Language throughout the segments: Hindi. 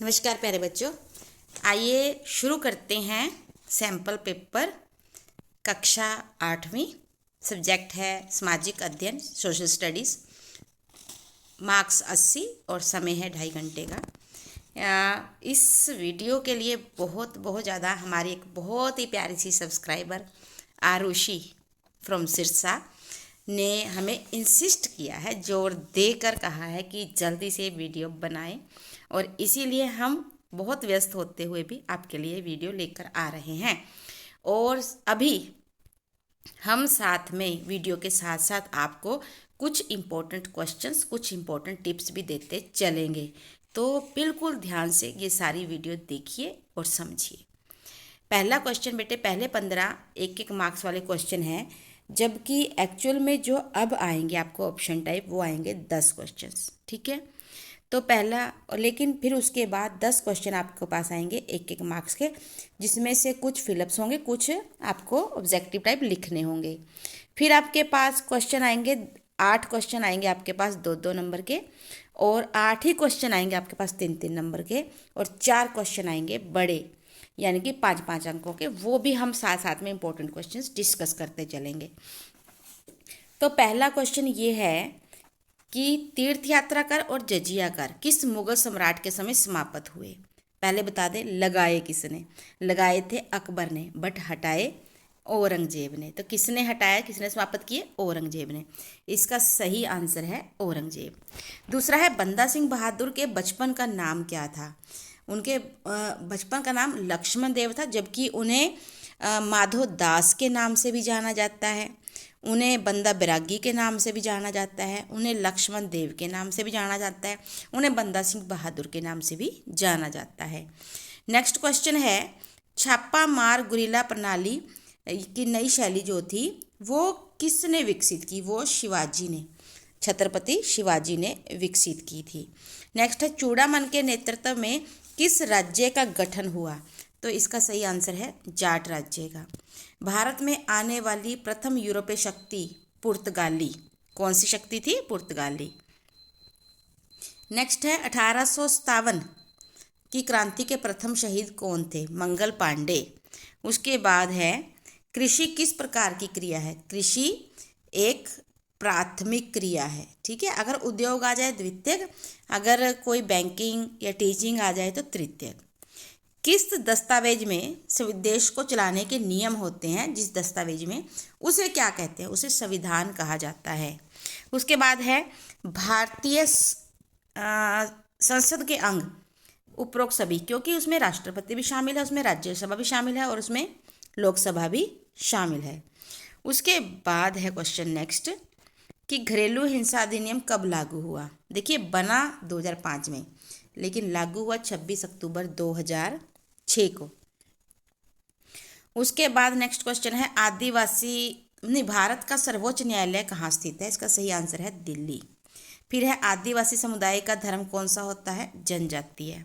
नमस्कार प्यारे बच्चों, आइए शुरू करते हैं सैम्पल पेपर कक्षा 8वीं। सब्जेक्ट है सामाजिक अध्ययन, सोशल स्टडीज़। मार्क्स 80 और समय है 2.5 घंटे का। इस वीडियो के लिए बहुत ज़्यादा हमारी एक बहुत ही प्यारी सी सब्सक्राइबर आरुषि फ्रॉम सिरसा ने हमें इंसिस्ट किया है, जोर देकर कहा है कि जल्दी से वीडियो बनाएं, और इसीलिए हम बहुत व्यस्त होते हुए भी आपके लिए वीडियो लेकर आ रहे हैं। और अभी हम साथ में वीडियो के साथ साथ आपको कुछ इम्पोर्टेंट क्वेश्चंस, कुछ इम्पोर्टेंट टिप्स भी देते चलेंगे। तो बिल्कुल ध्यान से ये सारी वीडियो देखिए और समझिए। पहला क्वेश्चन बेटे, पहले 15 एक मार्क्स वाले क्वेश्चन हैं, जबकि एक्चुअल में जो अब आएंगे आपको ऑप्शन टाइप वो आएंगे 10 क्वेश्चंस। ठीक है, तो पहला, लेकिन फिर उसके बाद 10 क्वेश्चन आपके पास आएंगे एक मार्क्स के, जिसमें से कुछ फिलअप्स होंगे, कुछ आपको ऑब्जेक्टिव टाइप लिखने होंगे। फिर आपके पास क्वेश्चन आएंगे 8 क्वेश्चन आएंगे आपके पास 2-2 नंबर के, और 8 ही क्वेश्चन आएंगे आपके पास 3-3 नंबर के, और 4 क्वेश्चन आएंगे बड़े यानी कि 5-5 अंकों के। वो भी हम साथ साथ में इंपॉर्टेंट क्वेश्चंस डिस्कस करते चलेंगे। तो पहला क्वेश्चन ये है कि तीर्थ यात्रा कर और जजिया कर किस मुगल सम्राट के समय समाप्त हुए। पहले बता दें, लगाए किसने? लगाए थे अकबर ने, बट हटाए औरंगजेब ने। तो किसने हटाया, किसने समाप्त किए? औरंगजेब ने। इसका सही आंसर है औरंगजेब। दूसरा है, बंदा सिंह बहादुर के बचपन का नाम क्या था? उनके बचपन का नाम लक्ष्मण देव था, जबकि उन्हें माधव दास के नाम से भी जाना जाता है, उन्हें बंदा बैरागी के नाम से भी जाना जाता है, उन्हें लक्ष्मण देव के नाम से भी जाना जाता है, उन्हें बंदा सिंह बहादुर के नाम से भी जाना जाता है। नेक्स्ट क्वेश्चन है, छापा मार गुरिल्ला प्रणाली की नई शैली जो थी वो किसने विकसित की? वो शिवाजी ने, छत्रपति शिवाजी ने विकसित की थी। नेक्स्ट है, चूड़ामन के नेतृत्व में किस राज्य का गठन हुआ? तो इसका सही आंसर है जाट राज्य का। भारत में आने वाली प्रथम यूरोपीय शक्ति पुर्तगाली, कौन सी शक्ति थी? पुर्तगाली। नेक्स्ट है, 1857 की क्रांति के प्रथम शहीद कौन थे? मंगल पांडे। उसके बाद है, कृषि किस प्रकार की क्रिया है? कृषि एक प्राथमिक क्रिया है। ठीक है, अगर उद्योग आ जाए द्वितीयक, अगर कोई बैंकिंग या टीचिंग आ जाए तो तृतीयक। किस दस्तावेज में देश को चलाने के नियम होते हैं, जिस दस्तावेज में, उसे क्या कहते हैं? उसे संविधान कहा जाता है। उसके बाद है, भारतीय संसद के अंग उपरोक्त सभी, क्योंकि उसमें राष्ट्रपति भी शामिल है, उसमें राज्यसभा भी शामिल है और उसमें लोकसभा भी शामिल है। उसके बाद है क्वेश्चन नेक्स्ट कि घरेलू हिंसा अधिनियम कब लागू हुआ? देखिए, बना 2005 में, लेकिन लागू हुआ 26 अक्टूबर 2006 को। उसके बाद नेक्स्ट क्वेश्चन है, भारत का सर्वोच्च न्यायालय कहाँ स्थित है? इसका सही आंसर है दिल्ली। फिर है, आदिवासी समुदाय का धर्म कौन सा होता है? जनजातीय।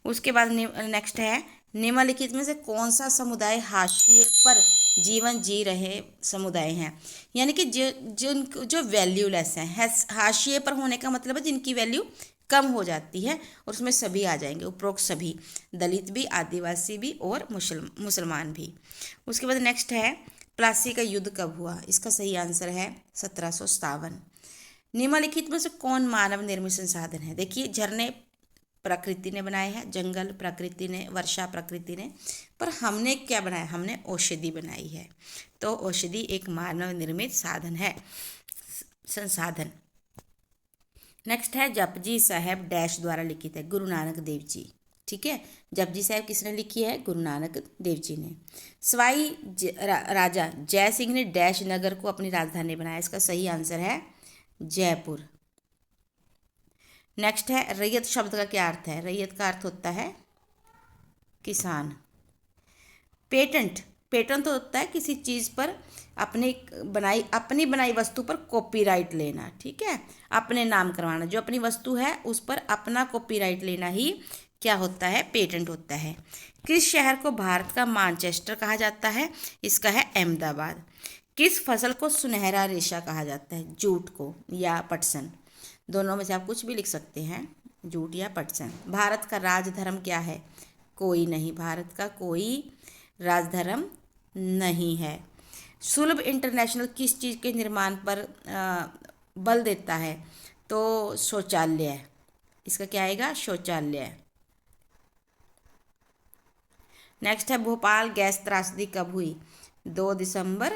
उसके बाद नेक्स्ट है, निम्नलिखित में से कौन सा समुदाय हाशिए पर जीवन जी रहे समुदाय हैं? यानी कि जो वैल्यूलेस हैं, हाशिए पर होने का मतलब है जिनकी वैल्यू कम हो जाती है, और उसमें सभी आ जाएंगे, उपरोक्त सभी, दलित भी, आदिवासी भी और मुसलमान भी। उसके बाद नेक्स्ट है, प्लासी का युद्ध कब हुआ? इसका सही आंसर है 1757। निम्नलिखित में से कौन मानव निर्मित संसाधन है? देखिए, झरने प्रकृति ने बनाए हैं, जंगल प्रकृति ने, वर्षा प्रकृति ने, पर हमने क्या बनाया? हमने औषधि बनाई है। तो औषधि एक मानव निर्मित साधन है, संसाधन। नेक्स्ट है, जपजी साहब डैश द्वारा लिखित है? गुरु नानक देव जी। ठीक है, जपजी साहब किसने लिखी है? गुरु नानक देव जी ने। सवाई राजा जय सिंह ने डैश नगर को अपनी राजधानी बनाया? इसका सही आंसर है जयपुर। नेक्स्ट है, रैयत शब्द का क्या अर्थ है? रैयत का अर्थ होता है किसान। पेटेंट, पेटेंट तो होता है किसी चीज़ पर अपनी बनाई वस्तु पर कॉपीराइट लेना। ठीक है, अपने नाम करवाना, जो अपनी वस्तु है उस पर अपना कॉपीराइट लेना ही क्या होता है? पेटेंट होता है। किस शहर को भारत का मैनचेस्टर कहा जाता है? इसका है अहमदाबाद। किस फसल को सुनहरा रेशा कहा जाता है? जूट को या पटसन, दोनों में से आप कुछ भी लिख सकते हैं। झूठ या पटसन। भारत का राजधर्म क्या है? कोई नहीं, भारत का कोई राजधर्म नहीं है। सुलभ इंटरनेशनल किस चीज़ के निर्माण पर बल देता है? तो शौचालय, इसका क्या आएगा? शौचालय। नेक्स्ट है भोपाल गैस त्रासदी कब हुई? 2 दिसंबर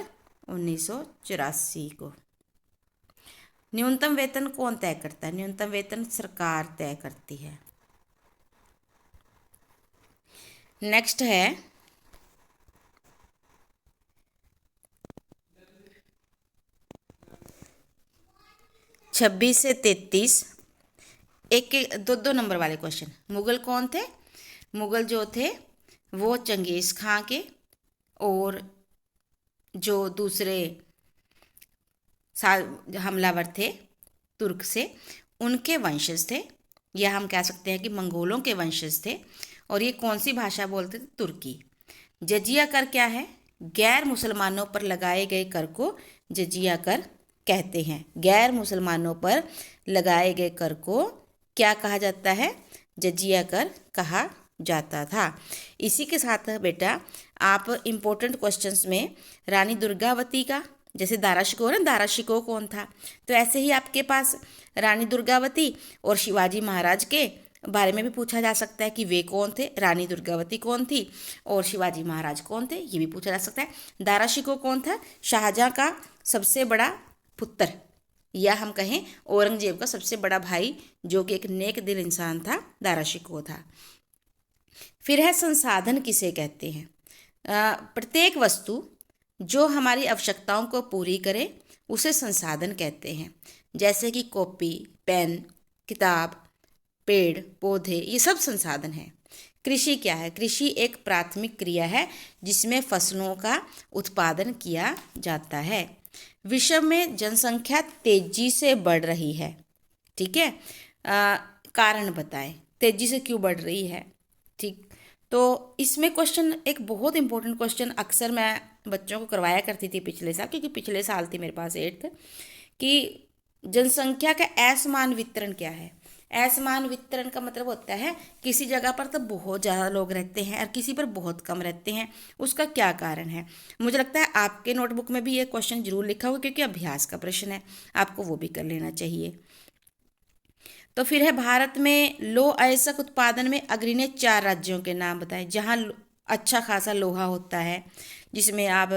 1984 को। न्यूनतम वेतन कौन तय करता है? न्यूनतम वेतन सरकार तय करती है। नेक्स्ट है 26 से 33, एक एक दो नंबर वाले क्वेश्चन। मुगल कौन थे? मुगल जो थे वो चंगेज़ खां के और जो दूसरे हमलावर थे तुर्क से, उनके वंशज थे, या हम कह सकते हैं कि मंगोलों के वंशज थे। और ये कौन सी भाषा बोलते थे? तुर्की। जजिया कर क्या है? गैर मुसलमानों पर लगाए गए कर को जजिया कर कहते हैं। गैर मुसलमानों पर लगाए गए कर को क्या कहा जाता है? जजिया कर कहा जाता था। इसी के साथ बेटा आप इम्पोर्टेंट क्वेश्चंस में रानी दुर्गावती का, जैसे दारा शिकोह ना, दारा शिकोह कौन था, तो ऐसे ही आपके पास रानी दुर्गावती और शिवाजी महाराज के बारे में भी पूछा जा सकता है कि वे कौन थे, रानी दुर्गावती कौन थी और शिवाजी महाराज कौन थे, ये भी पूछा जा सकता है। दारा शिकोह कौन था? शाहजहां का सबसे बड़ा पुत्र, या हम कहें औरंगजेब का सबसे बड़ा भाई, जो कि एक नेक दिल इंसान था, दारा शिकोह था। फिर है संसाधन किसे कहते हैं? प्रत्येक वस्तु जो हमारी आवश्यकताओं को पूरी करे उसे संसाधन कहते हैं। जैसे कि कॉपी, पेन, किताब, पेड़ पौधे, ये सब संसाधन है। कृषि क्या है? कृषि एक प्राथमिक क्रिया है जिसमें फसलों का उत्पादन किया जाता है। विश्व में जनसंख्या तेजी से बढ़ रही है, ठीक है, कारण बताएं, तेजी से क्यों बढ़ रही है? ठीक, तो इसमें क्वेश्चन एक बहुत इंपॉर्टेंट क्वेश्चन अक्सर मैं बच्चों को करवाया करती थी पिछले साल, क्योंकि पिछले साल थी मेरे पास 8th, कि जनसंख्या का असमान वितरण क्या है? असमान वितरण का मतलब होता है किसी जगह पर तो बहुत ज़्यादा लोग रहते हैं और किसी पर बहुत कम रहते हैं, उसका क्या कारण है? मुझे लगता है आपके नोटबुक में भी ये क्वेश्चन जरूर लिखा होगा, क्योंकि अभ्यास का प्रश्न है, आपको वो भी कर लेना चाहिए। तो फिर है भारत में लौह अयस्क उत्पादन में अग्रणी 4 राज्यों के नाम बताएं जहां अच्छा खासा लोहा होता है, जिसमें आप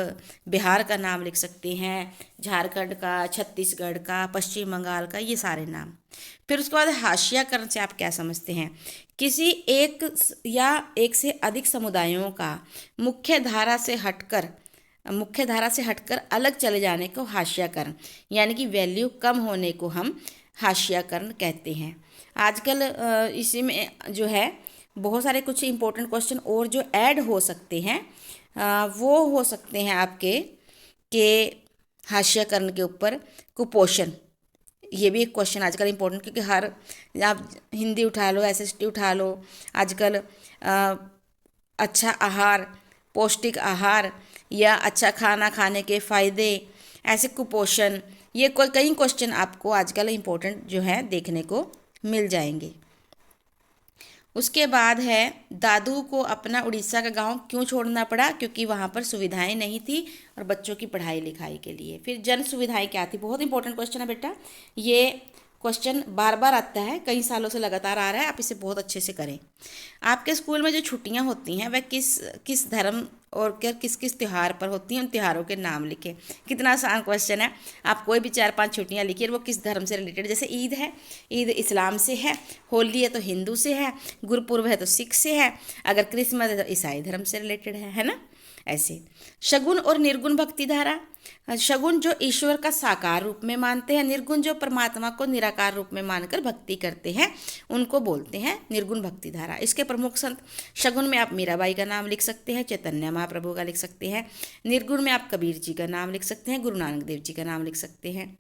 बिहार का नाम लिख सकते हैं, झारखंड का, छत्तीसगढ़ का, पश्चिम बंगाल का, ये सारे नाम। फिर उसके बाद हाशियाकरण से आप क्या समझते हैं? किसी एक या एक से अधिक समुदायों का मुख्य धारा से हटकर अलग चले जाने को हाशियाकरण, यानी कि वैल्यू कम होने को हम हाशियाकरण कहते हैं। आजकल इसी में जो है बहुत सारे कुछ इंपॉर्टेंट क्वेश्चन और जो ऐड हो सकते हैं, वो हो सकते हैं आपके के हाशियाकरण के ऊपर। कुपोषण, ये भी एक क्वेश्चन आजकल इंपॉर्टेंट, क्योंकि हर आप हिंदी उठा लो, एसएसटी उठा लो, आजकल अच्छा आहार, पौष्टिक आहार या अच्छा खाना खाने के फ़ायदे, ऐसे कुपोषण, ये कई क्वेश्चन आपको आजकल इम्पोर्टेंट जो है देखने को मिल जाएंगे। उसके बाद है दादू को अपना उड़ीसा का गांव क्यों छोड़ना पड़ा? क्योंकि वहां पर सुविधाएं नहीं थी और बच्चों की पढ़ाई लिखाई के लिए। फिर जन सुविधाएं क्या थी? बहुत इंपॉर्टेंट क्वेश्चन है बेटा, ये क्वेश्चन बार बार आता है, कई सालों से लगातार आ रहा है, आप इसे बहुत अच्छे से करें। आपके स्कूल में जो छुट्टियां होती हैं वह किस किस धर्म और क्या किस किस त्यौहार पर होती हैं? उन त्योहारों के नाम लिखें। कितना आसान क्वेश्चन है, आप कोई भी 4-5 छुट्टियां लिखिए, वो किस धर्म से रिलेटेड। जैसे ईद है, ईद इस्लाम से है, होली है तो हिंदू से है, गुरुपुर्व है तो सिख से है, अगर क्रिसमस है तो ईसाई धर्म से रिलेटेड है ना। ऐसे शगुन और निर्गुण भक्ति धारा, शगुन जो ईश्वर का साकार रूप में मानते हैं, निर्गुण जो परमात्मा को निराकार रूप में मानकर भक्ति करते हैं, उनको बोलते हैं निर्गुण भक्ति धारा। इसके प्रमुख संत, शगुन में आप मीराबाई का नाम लिख सकते हैं, चैतन्य महाप्रभु का लिख सकते हैं। निर्गुण में आप कबीर जी का नाम लिख सकते हैं, गुरु नानक देव जी का नाम लिख सकते हैं।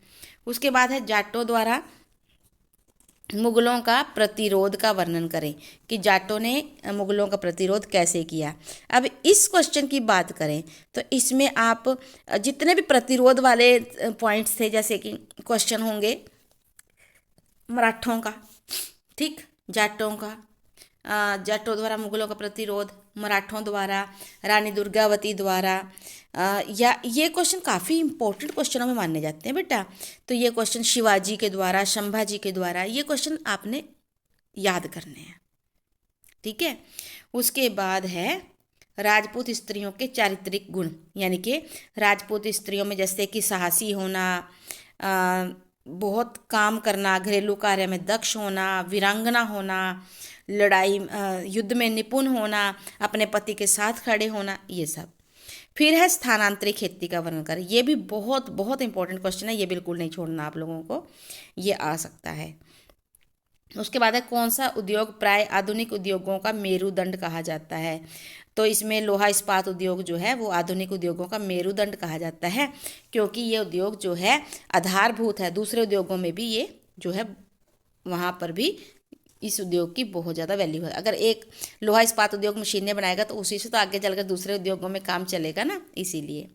उसके बाद है जाटों द्वारा मुगलों का प्रतिरोध का वर्णन करें, कि जाटों ने मुगलों का प्रतिरोध कैसे किया। अब इस क्वेश्चन की बात करें तो इसमें आप जितने भी प्रतिरोध वाले पॉइंट्स थे, जैसे कि क्वेश्चन होंगे मराठों का, ठीक, जाटों का जाटों द्वारा मुगलों का प्रतिरोध, मराठों द्वारा, रानी दुर्गावती द्वारा, या ये क्वेश्चन काफ़ी इंपॉर्टेंट क्वेश्चनों में माने जाते हैं बेटा। तो ये क्वेश्चन शिवाजी के द्वारा, संभाजी के द्वारा, ये क्वेश्चन आपने याद करने हैं, ठीक है। उसके बाद है राजपूत स्त्रियों के चारित्रिक गुण, यानी कि राजपूत स्त्रियों में जैसे कि साहसी होना, बहुत काम करना, घरेलू कार्य में दक्ष होना, वीरांगना होना, लड़ाई युद्ध में निपुण होना, अपने पति के साथ खड़े होना, ये सब। फिर है स्थानांतरित खेती का वर्णन करें। ये भी बहुत बहुत इंपॉर्टेंट क्वेश्चन है, ये बिल्कुल नहीं छोड़ना आप लोगों को, ये आ सकता है। उसके बाद है कौन सा उद्योग प्राय आधुनिक उद्योगों का मेरुदंड कहा जाता है। तो इसमें लोहा इस्पात उद्योग जो है वो आधुनिक उद्योगों का मेरुदंड कहा जाता है, क्योंकि ये उद्योग जो है आधारभूत है। दूसरे उद्योगों में भी ये जो है वहाँ पर भी इस उद्योग की बहुत ज़्यादा वैल्यू है। अगर एक लोहा इस्पात उद्योग मशीनें बनाएगा तो उसी से तो आगे चलकर दूसरे उद्योगों में काम चलेगा ना, इसीलिए।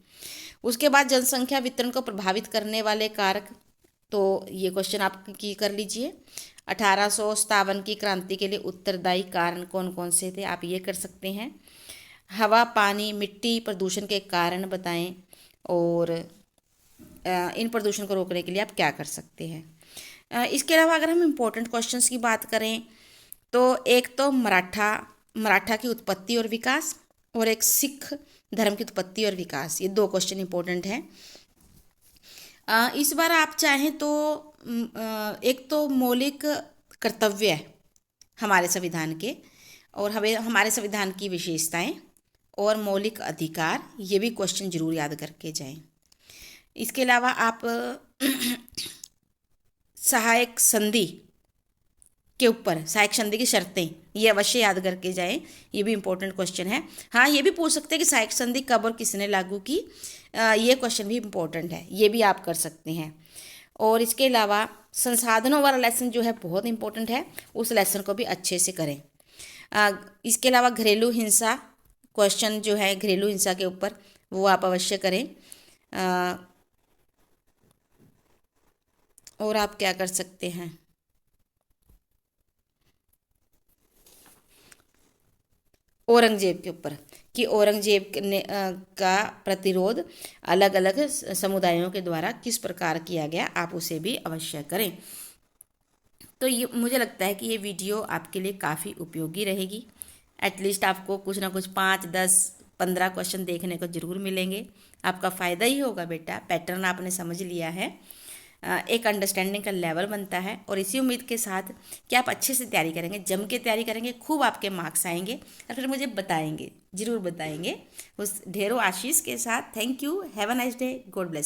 उसके बाद जनसंख्या वितरण को प्रभावित करने वाले कारक, तो ये क्वेश्चन आप की कर लीजिए। 1857 की क्रांति के लिए उत्तरदायी कारण कौन कौन से थे, आप ये कर सकते हैं। हवा, पानी, मिट्टी प्रदूषण के कारण बताएं, और इन प्रदूषण को रोकने के लिए आप क्या कर सकते हैं। इसके अलावा अगर हम इम्पोर्टेंट क्वेश्चंस की बात करें तो एक तो मराठा की उत्पत्ति और विकास, और एक सिख धर्म की उत्पत्ति और विकास, ये 2 क्वेश्चन इंपॉर्टेंट हैं। इस बार आप चाहें तो एक तो मौलिक कर्तव्य है हमारे संविधान के, और हमारे संविधान की विशेषताएं और मौलिक अधिकार, ये भी क्वेश्चन जरूर याद करके जाएं। इसके अलावा आप सहायक संधि के ऊपर, सहायक संधि की शर्तें, ये अवश्य याद करके जाएं, ये भी इंपॉर्टेंट क्वेश्चन है। हाँ, ये भी पूछ सकते हैं कि सहायक संधि कब और किसने लागू की, ये क्वेश्चन भी इंपॉर्टेंट है, ये भी आप कर सकते हैं। और इसके अलावा संसाधनों वाला लेसन जो है बहुत इंपॉर्टेंट है, उस लेसन को भी अच्छे से करें। इसके अलावा घरेलू हिंसा क्वेश्चन जो है, घरेलू हिंसा के ऊपर, वो आप अवश्य करें। और आप क्या कर सकते हैं, औरंगजेब के ऊपर, कि औरंगजेब ने का प्रतिरोध अलग अलग समुदायों के द्वारा किस प्रकार किया गया, आप उसे भी अवश्य करें। तो ये मुझे लगता है कि ये वीडियो आपके लिए काफ़ी उपयोगी रहेगी। एटलीस्ट आपको कुछ ना कुछ 5, 10, 15 क्वेश्चन देखने को ज़रूर मिलेंगे। आपका फ़ायदा ही होगा बेटा, पैटर्न आपने समझ लिया है, एक अंडरस्टैंडिंग का लेवल बनता है। और इसी उम्मीद के साथ कि आप अच्छे से तैयारी करेंगे, जम के तैयारी करेंगे, खूब आपके मार्क्स आएंगे, और फिर मुझे बताएंगे, ज़रूर बताएंगे। उस ढेरों आशीष के साथ thank you, have a nice day, God bless you.